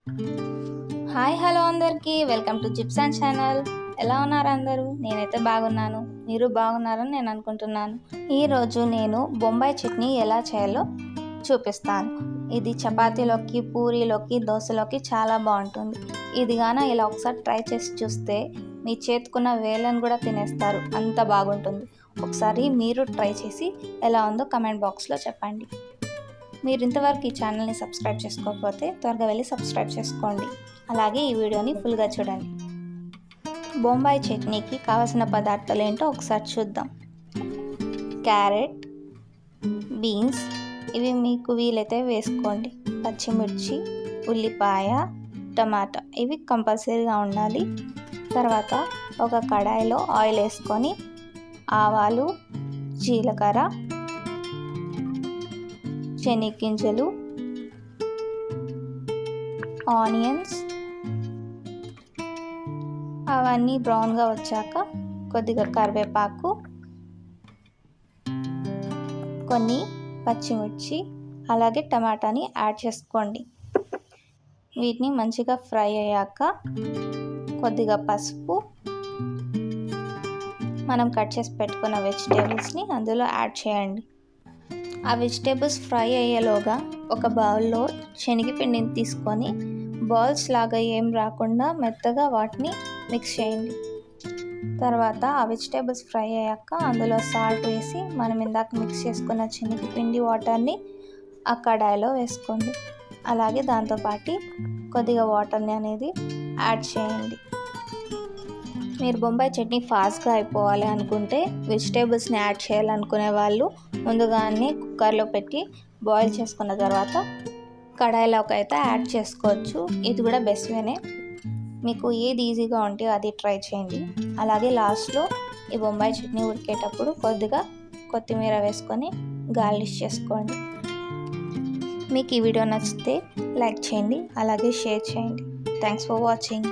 Hi hello అందరికీ welcome to Gibson channel. ఎలా ఉన్నారు అందరూ? నేనైతే బాగున్నాను. మీరు బాగున్నారని నేను అనుకుంటున్నాను. ఈరోజు నేను బొంబాయి చట్నీ ఎలా చేయాలో చూపిస్తాను. ఇది చపాతీలోకి, పూరీలోకి, దోశలోకి చాలా బాగుంటుంది. ఇది గాన ఇలా ఒకసారి ట్రై చేసి చూస్తే మీ చేతుకున్న వేళ్ళను కూడా తినేస్తారు, అంత బాగుంటుంది. ఒకసారి మీరు ట్రై చేసి ఎలా ఉందో కమెంట్ బాక్స్లో చెప్పండి. మీరు ఇంతవరకు ఈ ఛానల్ని సబ్స్క్రైబ్ చేసుకోకపోతే త్వరగా వెళ్ళి సబ్స్క్రైబ్ చేసుకోండి. అలాగే ఈ వీడియోని ఫుల్గా చూడండి. బొంబాయి చట్నీకి కావాల్సిన పదార్థాలు ఏంటో ఒకసారి చూద్దాం. క్యారెట్, బీన్స్, ఇవి మీకు వీలైతే వేసుకోండి. పచ్చిమిర్చి, ఉల్లిపాయ, టమాటా, ఇవి కంపల్సరీగా ఉండాలి. తర్వాత ఒక కడాయిలో ఆయిల్ వేసుకొని ఆవాలు, జీలకర్ర, శనగగింజలు, ఆనియన్స్ అవన్నీ బ్రౌన్గా వచ్చాక కొద్దిగా కరివేపాకు, కొన్ని పచ్చిమిర్చి, అలాగే టమాటాని యాడ్ చేసుకోండి. వీటిని మంచిగా ఫ్రై అయ్యాక కొద్దిగా పసుపు, మనం కట్ చేసి పెట్టుకున్న వెజిటేబుల్స్ని అందులో యాడ్ చేయండి. ఆ వెజిటేబుల్స్ ఫ్రై అయ్యేలోగా ఒక బౌల్లో శనగపిండిని తీసుకొని బాల్స్ లాగా ఏం రాకుండా మెత్తగా వాటిని మిక్స్ చేయండి. తర్వాత ఆ వెజిటేబుల్స్ ఫ్రై అయ్యాక అందులో సాల్ట్ వేసి మనం ఇందాక మిక్స్ చేసుకున్న శనగపిండి వాటర్ని ఆ కడాయిలో వేసుకోండి. అలాగే దాంతోపాటు కొద్దిగా వాటర్ని అనేది యాడ్ చేయండి. మీరు బొంబాయి చట్నీ ఫాస్ట్గా అయిపోవాలి అనుకుంటే వెజిటేబుల్స్ని యాడ్ చేయాలనుకునే వాళ్ళు ముందుగానే కుక్కర్లో పెట్టి బాయిల్ చేసుకున్న తర్వాత కడాయిలోకి అయితే యాడ్ చేసుకోవచ్చు. ఇది కూడా బెస్ట్ వేనే. మీకు ఏది ఈజీగా ఉంటే అది ట్రై చేయండి. అలాగే లాస్ట్లో ఈ బొంబాయి చట్నీ ఉడికేటప్పుడు కొద్దిగా కొత్తిమీర వేసుకొని గార్నిష్ చేసుకోండి. మీకు ఈ వీడియో నచ్చితే లైక్ చేయండి, అలాగే షేర్ చేయండి. Thanks for watching.